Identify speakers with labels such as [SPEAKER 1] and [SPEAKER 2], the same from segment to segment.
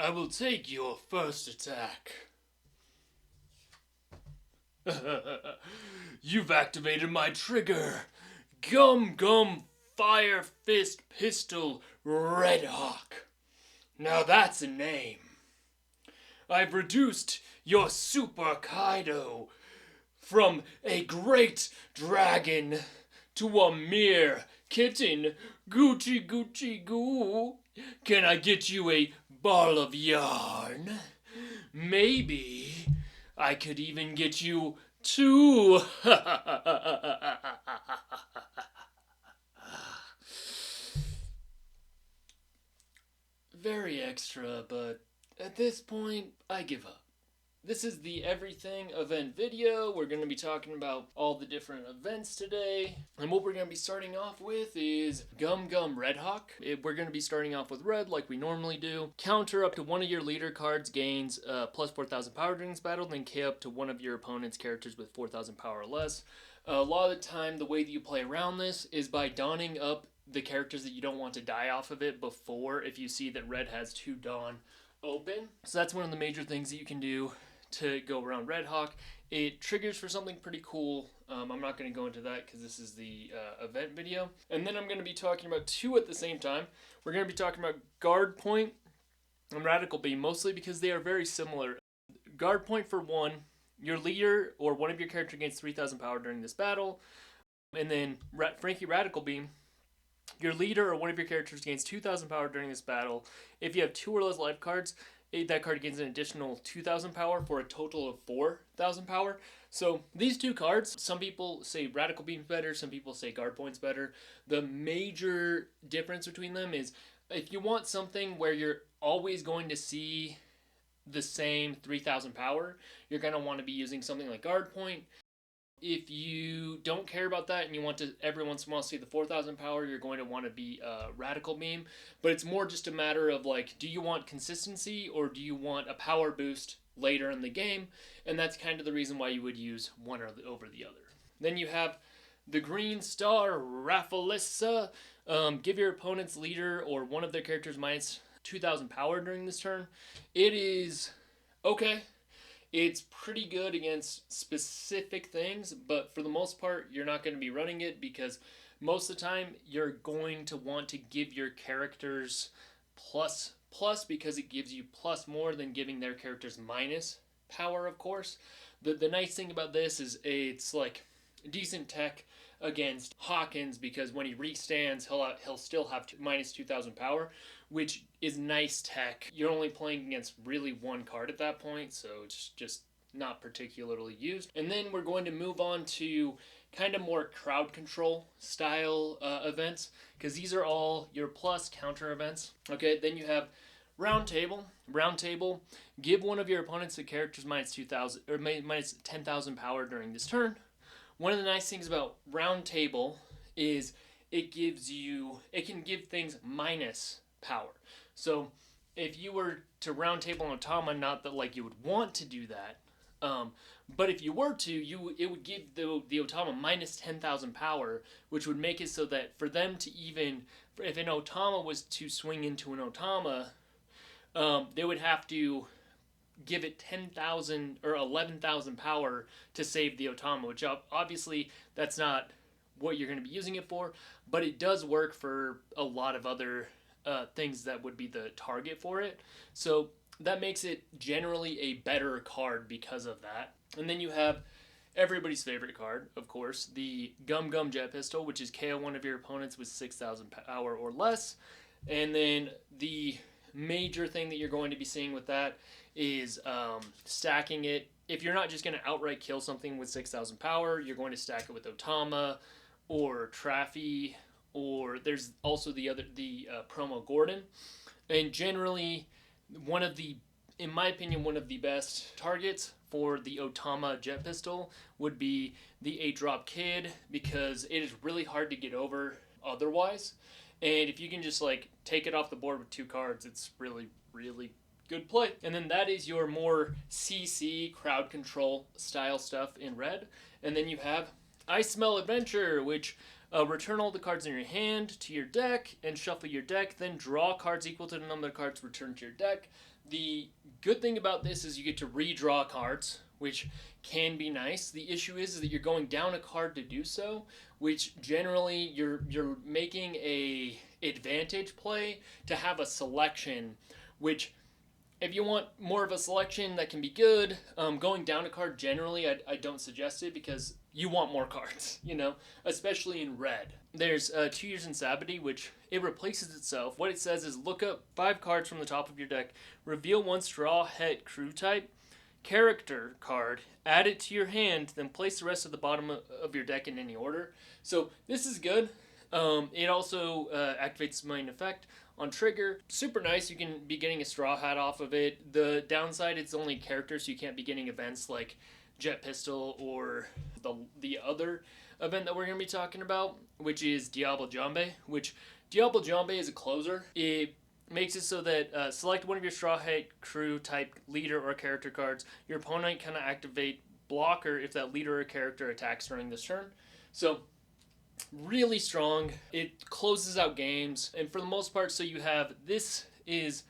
[SPEAKER 1] I will take your first attack. You've activated my trigger. Gum Gum Fire Fist Pistol Red Hawk. Now that's a name. I've reduced your Super Kaido from a great dragon to a mere kitten. Gucci Gucci Goo. Can I get you a ball of yarn? Maybe I could even get you two. Very extra, but at this point, I give up. This is the Everything event video. We're going to be talking about all the different events today. And what we're going to be starting off with is Gum Gum Red Hawk. We're going to be starting off with red like we normally do. Counter up to one of your leader cards gains plus 4,000 power during this battle. Then K up to one of your opponent's characters with 4,000 power or less. A lot of the time, the way that you play around this is by donning up the characters that you don't want to die off of it before, if you see that red has 2 Dawn open. So that's one of the major things that you can do to go around Red Hawk. It triggers for something pretty cool. I'm not going to go into that because this is the event video. And then I'm going to be talking about 2 at the same time. We're going to be talking about Guard Point and Radical Beam, mostly because they are very similar. Guard Point for 1, your leader or one of your characters gains 3,000 power during this battle. And then Frankie Radical Beam, your leader or one of your characters gains 2,000 power during this battle. If you have 2 or less life cards, that card gains an additional 2,000 power for a total of 4,000 power. So these 2 cards, some people say Radical Beam's better, some people say Guard Point's better. The major difference between them is if you want something where you're always going to see the same 3,000 power, you're going to want to be using something like Guard Point. If you don't care about that and you want to every once in a while see the 4,000 power, you're going to want to be Radical Beam. But it's more just a matter of like, do you want consistency or do you want a power boost later in the game? And that's kind of the reason why you would use one over the other. Then you have the Green Star Raffalissa. Give your opponent's leader or one of their characters minus 2,000 power during this turn. It is okay. It's pretty good against specific things, but for the most part, you're not going to be running it because most of the time, you're going to want to give your characters plus because it gives you plus more than giving their characters minus power, of course. The nice thing about this is it's like decent tech against Hawkins because when he restands, he'll still have minus 2,000 power, which is nice tech. You're only playing against really one card at that point, so it's just not particularly used. And then we're going to move on to kind of more crowd control style events, because these are all your plus counter events. Okay, then you have Round Table. Round Table, give one of your opponents a character's minus 2,000 or minus 10,000 power during this turn. One of the nice things about Round Table is it can give things minus power. So if you were to Round Table an Otama, not that like you would want to do that, but if you were to, it would give the Otama minus 10,000 power, which would make it so that for them to even, if an Otama was to swing into an Otama, they would have to give it 10,000 or 11,000 power to save the Otama, which obviously that's not what you're going to be using it for, but it does work for a lot of other things that would be the target for it. So that makes it generally a better card because of that. And then you have everybody's favorite card, of course, the Gum Gum Jet Pistol, which is KO one of your opponents with 6,000 power or less. And then the major thing that you're going to be seeing with that is stacking it. If you're not just going to outright kill something with 6,000 power, you're going to stack it with Otama or Traffy, or there's also the promo Gordon. And generally, in my opinion, one of the best targets for the Otama Jet Pistol would be the 8-drop Kid, because it is really hard to get over otherwise. And if you can just like take it off the board with 2 cards, it's really, really good play. And then that is your more CC crowd control style stuff in red. And then you have I Smell Adventure, which Return all the cards in your hand to your deck and shuffle your deck, then draw cards equal to the number of cards returned to your deck. The good thing about this is you get to redraw cards, which can be nice. The issue is that you're going down a card to do so, which generally you're making a advantage play to have a selection, which if you want more of a selection that can be good, going down a card generally I don't suggest it because you want more cards, especially in red. There's 2 Years in Sabbaty, which it replaces itself. What it says is look up 5 cards from the top of your deck, reveal one Straw Hat Crew type character card, add it to your hand, then place the rest of the bottom of your deck in any order. So this is good. It also activates main effect on trigger. Super nice. You can be getting a Straw Hat off of it. The downside, it's only characters, so you can't be getting events like Jet Pistol or the other event that we're going to be talking about, which is Diablo Jambe, which Diablo Jambe is a closer. It makes it so that select one of your Straw Hat Crew type leader or character cards. Your opponent can activate blocker if that leader or character attacks during this turn. So really strong. It closes out games, and for the most part, so you have, this is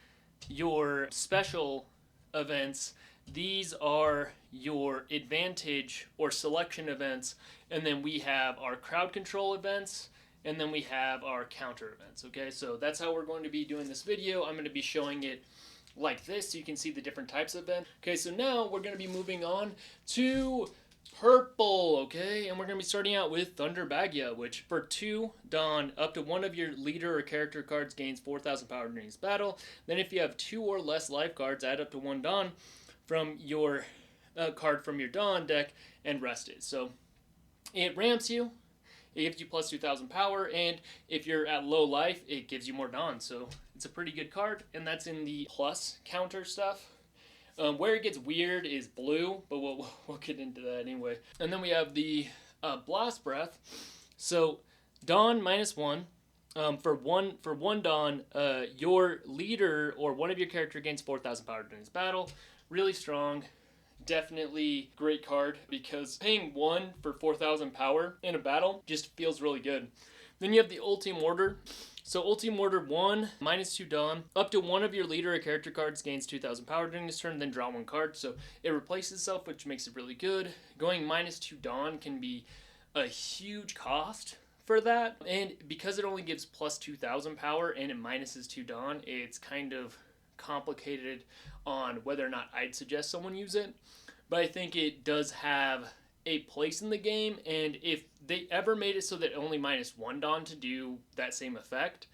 [SPEAKER 1] your special events, these are your advantage or selection events, and then we have our crowd control events, and then we have our counter events. Okay, so that's how we're going to be doing this video. I'm going to be showing it like this so you can see the different types of events. Okay, so now we're going to be moving on to purple, okay? And we're going to be starting out with Thunder Bagya, which for 2 Dawn, up to one of your leader or character cards gains 4,000 power during this battle. Then if you have 2 or less life cards, add up to 1 Dawn from your card from your Dawn deck and rest it. So it ramps you, it gives you plus 2,000 power, and if you're at low life, it gives you more Dawn. So it's a pretty good card, and that's in the plus counter stuff. Where it gets weird is blue, but we'll get into that anyway. And then we have the Blast Breath. So Dawn -1. For one Dawn, your leader or one of your character gains 4,000 power during this battle. Really strong. Definitely great card because paying 1 for 4,000 power in a battle just feels really good. Then you have the Ultim Order. So Ultim Order 1, -2 Dawn. Up to one of your leader or character cards gains 2,000 power during this turn, then draw 1 card. So it replaces itself, which makes it really good. Going -2 Dawn can be a huge cost for that. And because it only gives plus 2,000 power and it minuses 2 Dawn, it's kind of complicated on whether or not I'd suggest someone use it. But I think it does have a place in the game, and if they ever made it so that only -1 Dawn to do that same effect,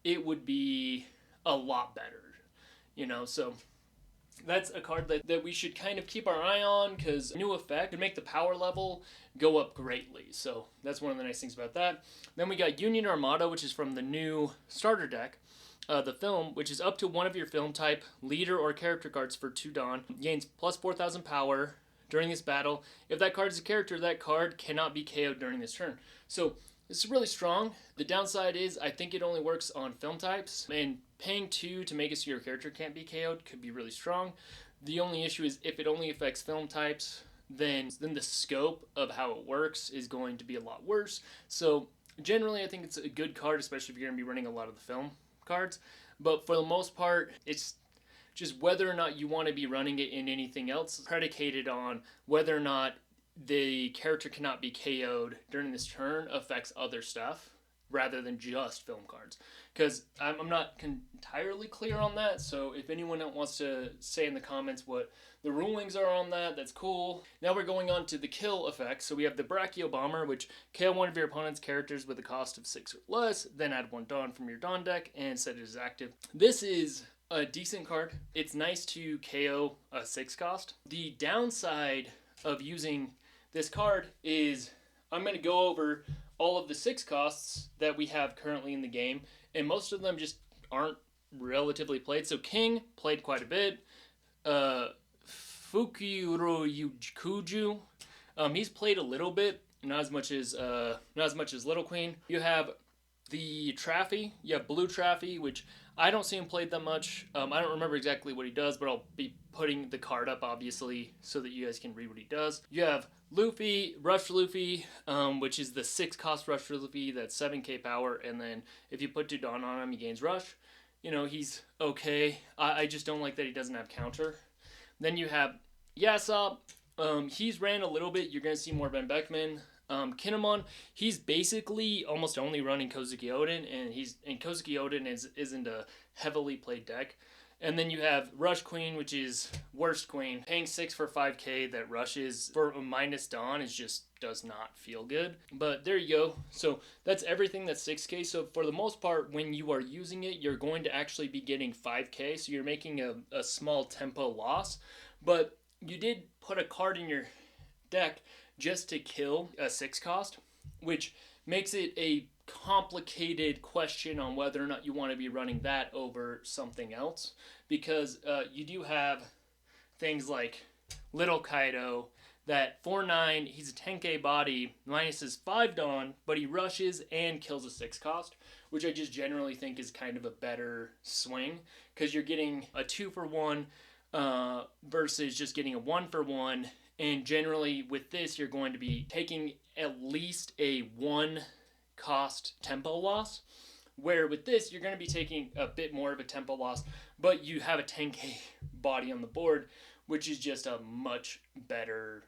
[SPEAKER 1] it would be a lot better, so that's a card that we should kind of keep our eye on, because new effect could make the power level go up greatly. So that's one of the nice things about that. Then we got Union Armada, which is from the new starter deck, the film, which is up to one of your film type leader or character cards for 2 Dawn, gains plus 4,000 power during this battle. If that card is a character, that card cannot be KO'd during this turn. So this is really strong. The downside is I think it only works on film types, and paying 2 to make it so your character can't be KO'd could be really strong. The only issue is if it only affects film types, then the scope of how it works is going to be a lot worse. So generally I think it's a good card, especially if you're going to be running a lot of the film cards. But for the most part, it's just whether or not you want to be running it in anything else, predicated on whether or not the character cannot be KO'd during this turn affects other stuff rather than just film cards. Because I'm not entirely clear on that, so if anyone wants to say in the comments what the rulings are on that, that's cool. Now we're going on to the kill effects. So we have the Brachio Bomber, which KO one of your opponent's characters with a cost of 6 or less, then add 1 Dawn from your Dawn deck and set it as active. This is a decent card. It's nice to KO a 6 cost. The downside of using this card is I'm going to go over all of the 6 costs that we have currently in the game, and most of them just aren't relatively played. So King played quite a bit. Fukuro Yukuju, he's played a little bit, not as much as Little Queen. You have the Traffy, you have Blue Traffy, which I don't see him played that much. I don't remember exactly what he does, but I'll be putting the card up, obviously, so that you guys can read what he does. You have Luffy, Rush Luffy, which is the 6 cost Rush Luffy, that's 7k power, and then if you put 2 Dawn on him, he gains Rush. You know, he's okay. I just don't like that he doesn't have counter. Then you have Yasop. He's ran a little bit. You're going to see more Ben Beckman. Kinemon, he's basically almost only running Kozuki Oden, and Kozuki Oden isn't a heavily played deck. And then you have Rush Queen, which is worst queen. Paying 6 for 5k that rushes for a minus Dawn is just does not feel good. But there you go. So that's everything that's 6k. So for the most part, when you are using it, you're going to actually be getting 5k. So you're making a small tempo loss. But you did put a card in your deck just to kill a 6 cost, which makes it a complicated question on whether or not you want to be running that over something else, because you do have things like Little Kaido that 4/9, he's a 10k body, minus his 5 Dawn, but he rushes and kills a 6 cost, which I just generally think is kind of a better swing, because you're getting a 2 for 1 versus just getting a 1 for 1. And generally with this, you're going to be taking at least a 1 cost tempo loss, where with this, you're going to be taking a bit more of a tempo loss, but you have a 10k body on the board, which is just a much better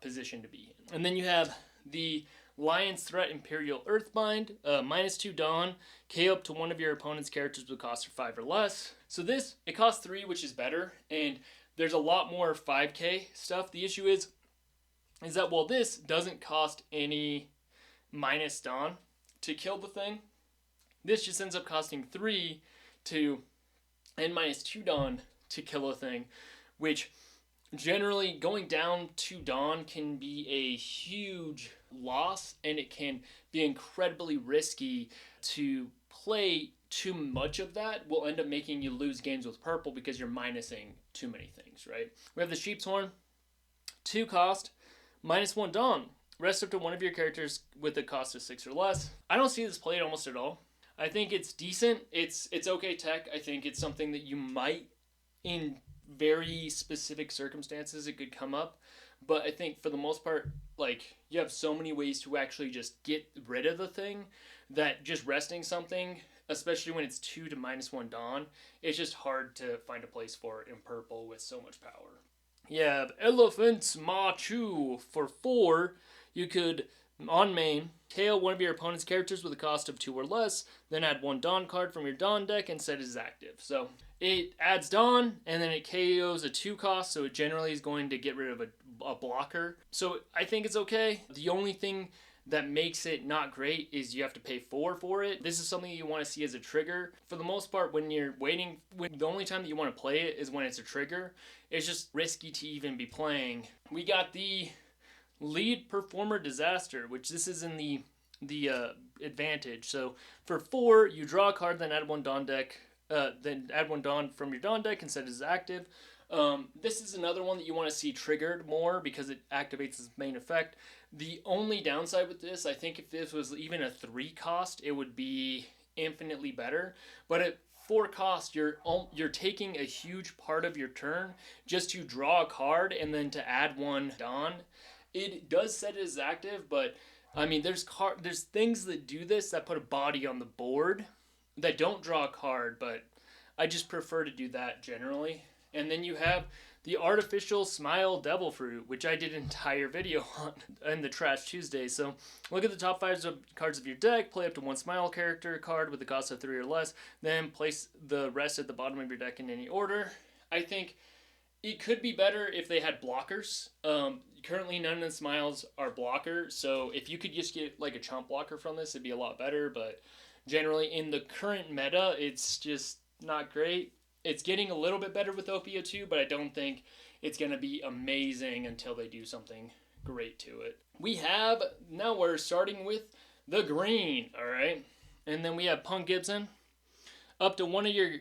[SPEAKER 1] position to be in. And then you have the Lion's Threat Imperial Earthbind, minus 2 Dawn, KO up to one of your opponent's characters with a cost of 5 or less. So this, it costs 3, which is better, and there's a lot more 5k stuff. The issue is that while this doesn't cost any minus Dawn to kill the thing, this just ends up costing 3 and minus 2 Dawn to kill a thing, which generally going down 2 Dawn can be a huge loss, and it can be incredibly risky to play. Too much of that will end up making you lose games with purple because you're minusing too many things, right? We have the Sheep's Horn, 2 cost, minus 1 Dawn. Rest up to one of your characters with a cost of 6 or less. I don't see this played almost at all. I think it's decent. It's okay tech. I think it's something that you might, in very specific circumstances, it could come up. But I think for the most part, like, you have so many ways to actually just get rid of the thing that just resting something, especially when it's 2 to minus 1 Dawn, it's just hard to find a place for it in purple with so much power. You have Elephant's Machu for 4. You could, on main, KO one of your opponent's characters with a cost of 2 or less, then add 1 Dawn card from your Dawn deck and set it as active. So it adds Dawn, and then it KOs a 2 cost, so it generally is going to get rid of a blocker. So I think it's okay. The only thing that makes it not great is you have to pay 4 for it. This is something you want to see as a trigger. For the most part, when you're waiting, the only time that you want to play it is when it's a trigger. It's just risky to even be playing. We got the Lead Performer Disaster, which this is in the advantage. So for 4, you draw a card, then add 1 Dawn deck, then add 1 Dawn from your Dawn deck and set it as active. This is another one that you want to see triggered more because it activates its main effect. The only downside with this, I think if this was even a 3 cost, it would be infinitely better. But at 4 cost, you're taking a huge part of your turn just to draw a card and then to add 1 Dawn. It does set it as active, but I mean, there's things that do this that put a body on the board that don't draw a card, but I just prefer to do that generally. And then you have the Artificial Smile Devil Fruit, which I did an entire video on in the Trash Tuesday. So look at the top 5 cards of your deck, play up to 1 Smile character card with a cost of 3 or less, then place the rest at the bottom of your deck in any order. I think it could be better if they had blockers. Currently, none of the Smiles are blocker, so if you could just get like a chump blocker from this, it'd be a lot better, but generally in the current meta, it's just not great. It's getting a little bit better with OP02, but I don't think it's going to be amazing until they do something great to it. Now we're starting with the green, all right? And then we have Punk Gibson. Up to one of your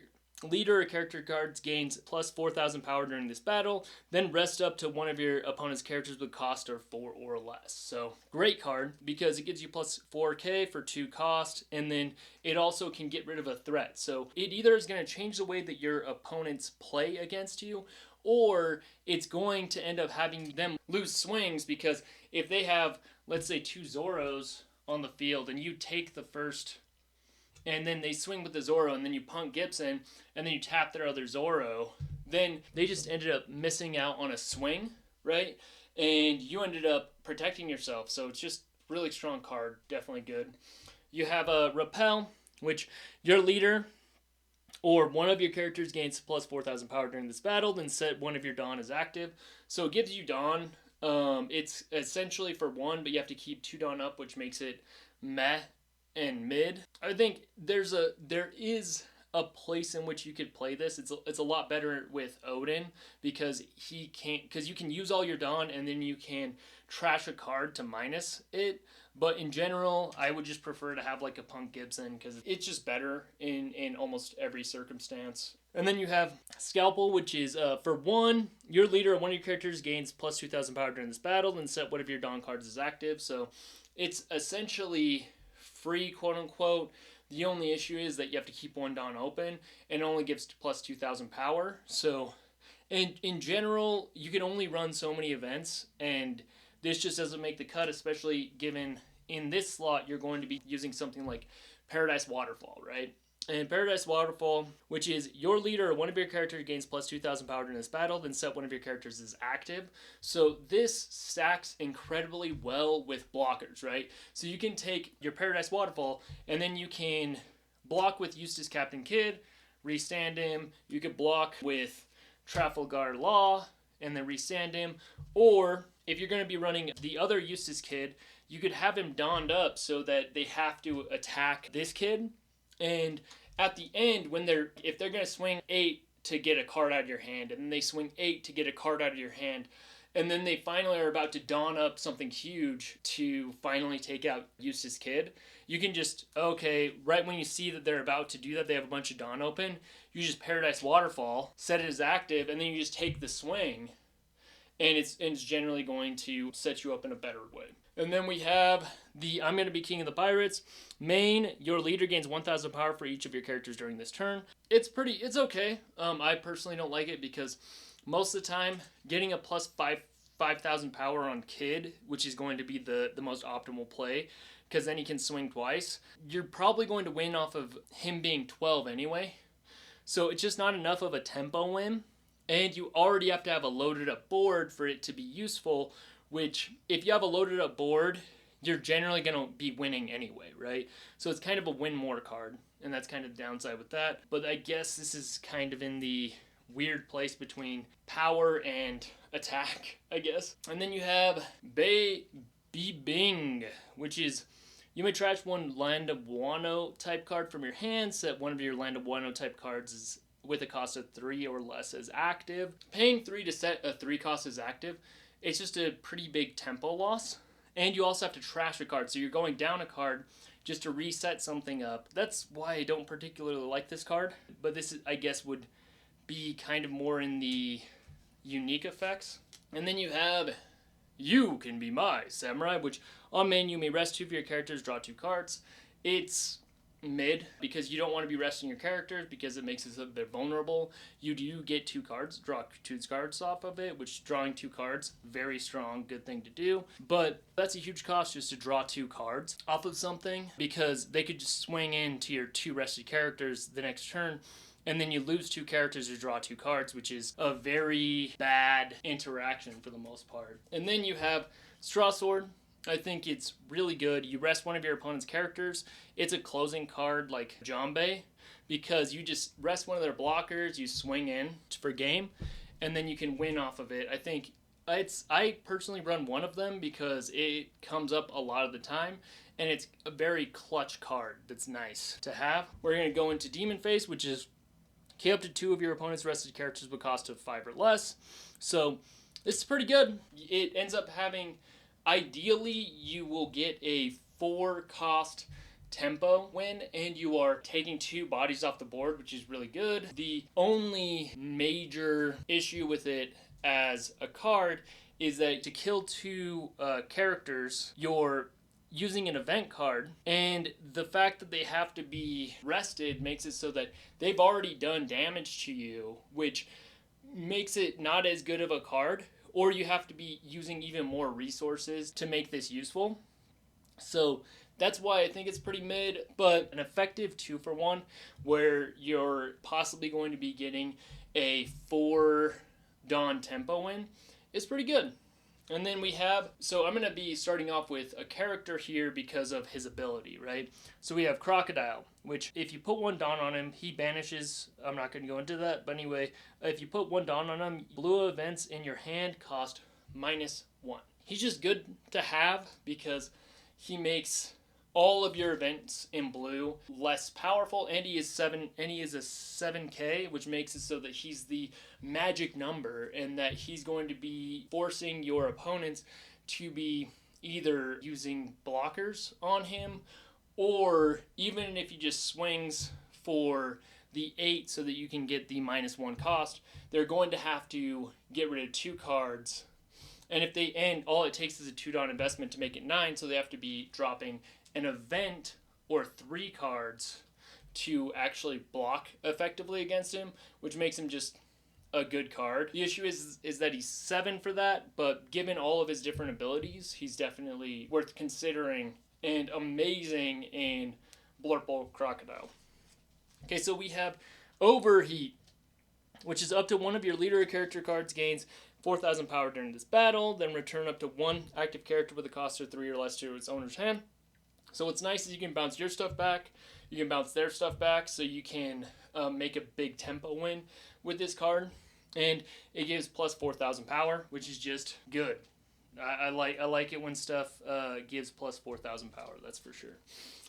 [SPEAKER 1] leader or character cards gains plus 4,000 power during this battle, then rest up to one of your opponent's characters with cost of 4 or less. So great card because it gives you plus 4k for 2 cost, and then it also can get rid of a threat. So it either is going to change the way that your opponents play against you, or it's going to end up having them lose swings, because if they have, let's say, 2 Zoros on the field and you take the first, and then they swing with the Zoro, and then you punk Gibson, and then you tap their other Zoro, then they just ended up missing out on a swing, right? And you ended up protecting yourself. So it's just really strong card, definitely good. You have a Repel, which your leader or one of your characters gains plus 4,000 power during this battle, then set one of your Dawn as active. So it gives you Dawn. It's essentially for 1, but you have to keep 2 Dawn up, which makes it meh and mid. I think there is a place in which you could play this. It's a lot better with Odin, because you can use all your Dawn and then you can trash a card to minus it. But in general, I would just prefer to have like a Punk Gibson, because it's just better in almost every circumstance. And then you have Scalpel, which is for 1, your leader or one of your characters gains plus 2,000 power during this battle, then set one of your Dawn cards as active. So it's essentially free, quote unquote. The only issue is that you have to keep 1 Dawn open, and it only gives plus 2,000 power. So in general, you can only run so many events, and this just doesn't make the cut, especially given in this slot you're going to be using something like Paradise Waterfall, right? And Paradise Waterfall, which is your leader or one of your characters gains plus 2,000 power in this battle, then set one of your characters as active. So this stacks incredibly well with blockers, right? So you can take your Paradise Waterfall, and then you can block with Eustace Captain Kidd, restand him. You could block with Trafalgar Law, and then restand him. Or if you're going to be running the other Eustace Kidd, you could have him donned up so that they have to attack this kid. And at the end, if they're going to swing 8 to get a card out of your hand, and then they swing 8 to get a card out of your hand, and then they finally are about to don up something huge to finally take out Eustace Kidd, you can just, right when you see that they're about to do that, they have a bunch of Dawn open, you just Paradise Waterfall, set it as active, and then you just take the swing, and it's generally going to set you up in a better way. And then we have the I'm going to be King of the Pirates. Main, your leader gains 1,000 power for each of your characters during this turn. It's okay. I personally don't like it because most of the time, getting a plus 5,000 power on Kidd, which is going to be the most optimal play, because then he can swing twice, you're probably going to win off of him being 12 anyway. So it's just not enough of a tempo win. And you already have to have a loaded up board for it to be useful, which if you have a loaded up board, you're generally going to be winning anyway, right? So it's kind of a win more card, and that's kind of the downside with that. But I guess this is kind of in the weird place between power and attack, I guess. And then you have Bing, which is you may trash 1 Land of Wano type card from your hand, set one of your Land of Wano type cards as with a cost of 3 or less as active. Paying 3 to set a 3 cost as active, it's just a pretty big tempo loss. And you also have to trash a card, so you're going down a card just to reset something up. That's why I don't particularly like this card, but this, I guess, would be kind of more in the unique effects. And then you have You Can Be My Samurai, which on main you may rest 2 of your characters, draw 2 cards. It's mid because you don't want to be resting your characters because it makes it so they're vulnerable. You do get 2 cards, draw 2 cards off of it, which drawing 2 cards, very strong, good thing to do. But that's a huge cost just to draw 2 cards off of something, because they could just swing into your 2 rested characters the next turn, and then you lose 2 characters or draw 2 cards, which is a very bad interaction for the most part. And then you have Straw Sword. I think it's really good. You rest one of your opponent's characters. It's a closing card like Jambe, because you just rest one of their blockers, you swing in for game, and then you can win off of it. I think I personally run one of them because it comes up a lot of the time, and it's a very clutch card that's nice to have. We're going to go into Demon Face, which is K up to 2 of your opponent's rested characters with cost of 5 or less. So this is pretty good. It ends up having, ideally, you will get a 4 cost tempo win, and you are taking 2 bodies off the board, which is really good. The only major issue with it as a card is that to kill 2 characters, you're using an event card, and the fact that they have to be rested makes it so that they've already done damage to you, which makes it not as good of a card, or you have to be using even more resources to make this useful. So that's why I think it's pretty mid, but an effective 2-for-1 where you're possibly going to be getting a 4 Dawn tempo win is pretty good. And then we have, so I'm going to be starting off with a character here because of his ability, right? So we have Crocodile, which if you put 1 Dawn on him, he banishes. I'm not going to go into that, but anyway, if you put 1 Dawn on him, blue events in your hand cost -1. He's just good to have because he makes all of your events in blue less powerful, and he is a 7k, which makes it so that he's the magic number, and that he's going to be forcing your opponents to be either using blockers on him, or even if he just swings for the 8 so that you can get the -1 cost, they're going to have to get rid of 2 cards. And if they end, all it takes is a 2 Dawn investment to make it 9, so they have to be dropping an event or 3 cards to actually block effectively against him, which makes him just a good card. The issue is that he's 7 for that, but given all of his different abilities, he's definitely worth considering and amazing in Blurple Crocodile. Okay, so we have Overheat, which is up to 1 of your leader character cards gains 4,000 power during this battle, then return up to 1 active character with a cost of 3 or less to its owner's hand. So what's nice is you can bounce your stuff back, you can bounce their stuff back, so you can make a big tempo win with this card, and it gives plus 4,000 power, which is just good. I like it when stuff gives plus 4,000 power, that's for sure.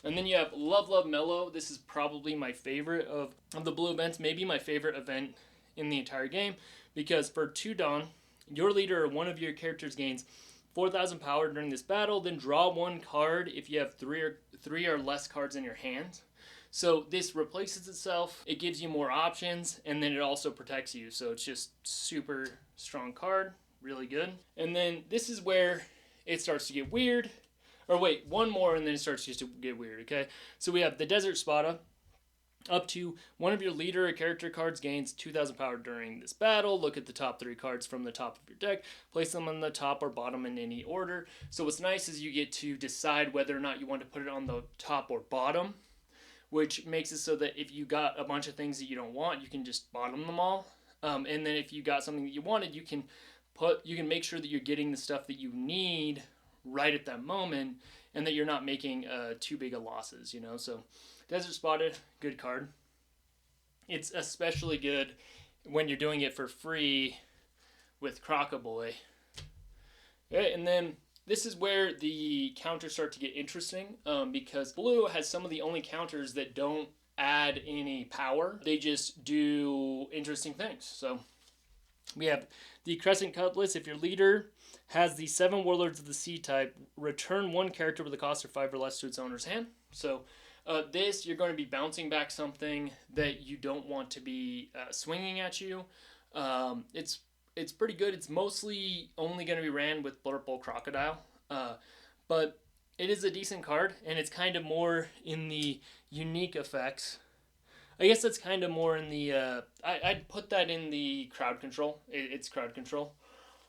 [SPEAKER 1] And then you have Love Love Mellow. This is probably my favorite of the blue events, maybe my favorite event in the entire game, because for 2 Dawn, your leader or 1 of your characters gains 4,000 power during this battle, then draw 1 card if you have 3 or less cards in your hand. So this replaces itself, it gives you more options, and then it also protects you. So it's just super strong card, really good. And then this is where it starts to get weird. Or wait, 1 more and then it starts just to get weird, okay? So we have the Desert Spada. Up to 1 of your leader or character cards gains 2,000 power during this battle. Look at the top 3 cards from the top of your deck. Place them on the top or bottom in any order. So what's nice is you get to decide whether or not you want to put it on the top or bottom, which makes it so that if you got a bunch of things that you don't want, you can just bottom them all. And then if you got something that you wanted, you can make sure that you're getting the stuff that you need right at that moment, and that you're not making too big of losses, you know. So Desert Spotted, good card. It's especially good when you're doing it for free with Crocoboy. Okay, and then this is where the counters start to get interesting, because blue has some of the only counters that don't add any power. They just do interesting things. So we have the Crescent Cutlass. If your leader has the 7 Warlords of the Sea type, return 1 character with a cost of 5 or less to its owner's hand. So this, you're going to be bouncing back something that you don't want to be swinging at you. It's pretty good. It's mostly only going to be ran with Blurple Crocodile, but it is a decent card, and it's kind of more in the unique effects. I guess that's kind of more in the, I'd put that in the crowd control. It's crowd control.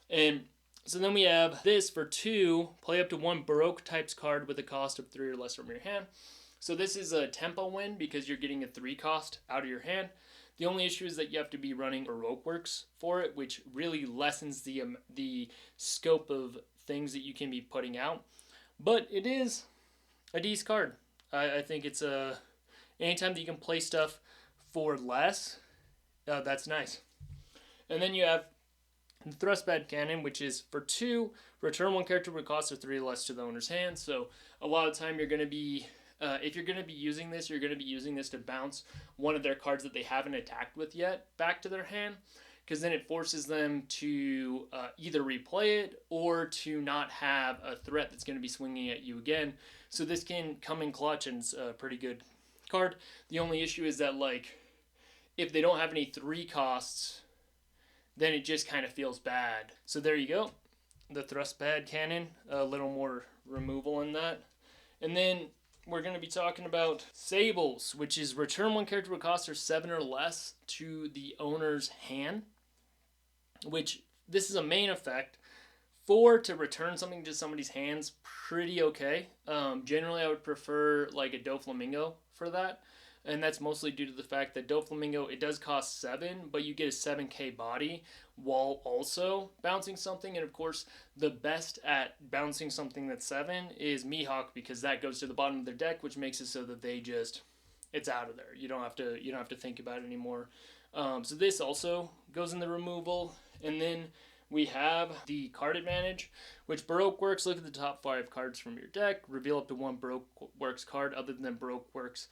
[SPEAKER 1] And so then we have this for 2, play up to 1 Baroque types card with a cost of 3 or less from your hand. So this is a tempo win because you're getting a 3 cost out of your hand. The only issue is that you have to be running Baroque works for it, which really lessens the scope of things that you can be putting out. But it is a decent card. I think it's anytime that you can play stuff for less, that's nice. And then you have the Thrustbed Cannon, which is for 2, return 1 character with a cost of 3 or less to the owner's hand. So a lot of time you're going to be, if you're going to be using this, you're going to be using this to bounce 1 of their cards that they haven't attacked with yet back to their hand. because then it forces them to either replay it or to not have a threat that's going to be swinging at you again. So this can come in clutch, and it's a pretty good card. The only issue is that, like, if they don't have any 3 costs, then it just kind of feels bad. So there you go. The thrust pad cannon, a little more removal in that. And then we're going to be talking about Sables, which is return 1 character with cost or 7 or less to the owner's hand, which this is a main effect. 4 to return something to somebody's hands, pretty okay. Generally, I would prefer like a Doflamingo for that. And that's mostly due to the fact that Doflamingo, it does cost 7, but you get a 7k body while also bouncing something. And of course, the best at bouncing something that's 7 is Mihawk, because that goes to the bottom of their deck, which makes it so that they just, it's out of there. You don't have to think about it anymore. So this also goes in the removal. And then we have the card advantage, which Baroque Works. Look at the top 5 cards from your deck, reveal up to 1 Baroque Works card other than Baroque Works,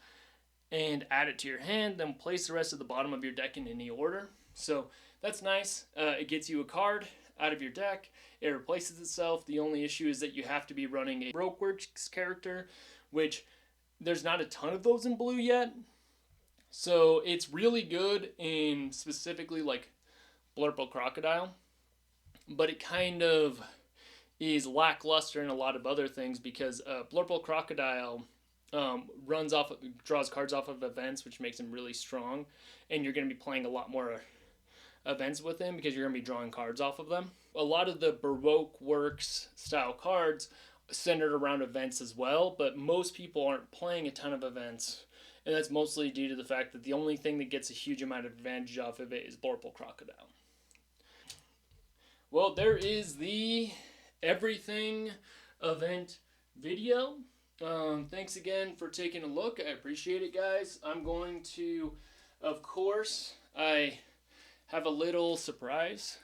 [SPEAKER 1] and add it to your hand, then place the rest of the bottom of your deck in any order. So that's nice. It gets you a card out of your deck. It replaces itself. The only issue is that you have to be running a Baroque Works character, which there's not a ton of those in blue yet. So it's really good in specifically like Blurple Crocodile, but it kind of is lackluster in a lot of other things, because Blurple Crocodile draws cards off of events, which makes him really strong, and you're going to be playing a lot more events with him because you're going to be drawing cards off of them. A lot of the Baroque Works style cards centered around events as well, but most people aren't playing a ton of events, and that's mostly due to the fact that the only thing that gets a huge amount of advantage off of it is Blurple Crocodile. Well, there is the everything event video. Thanks again for taking a look. I appreciate it, guys. I'm going to, of course, I have a little surprise.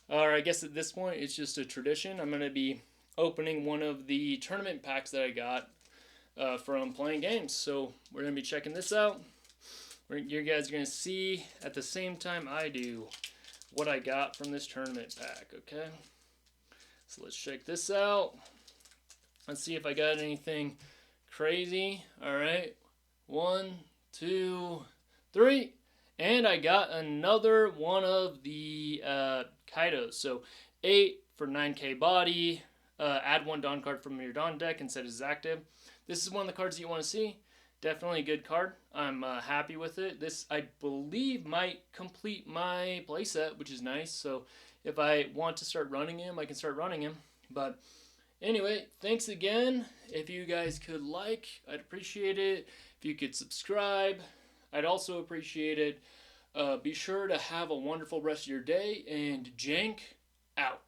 [SPEAKER 1] Or I guess at this point, it's just a tradition. I'm going to be opening one of the tournament packs that I got from playing games. So we're going to be checking this out. You guys are going to see at the same time I do what I got from this tournament pack, okay? So let's check this out. Let's see if I got anything crazy. All right. 1, 2, 3. And I got another one of the Kaidos. So 8 for 9k body. Add 1 Dawn card from your Dawn deck and set it as active. This is one of the cards that you want to see. Definitely a good card. I'm happy with it. This, I believe, might complete my playset, which is nice. So if I want to start running him, I can start running him. But anyway, thanks again. If you guys could like, I'd appreciate it. If you could subscribe, I'd also appreciate it. Be sure to have a wonderful rest of your day, and Jank out.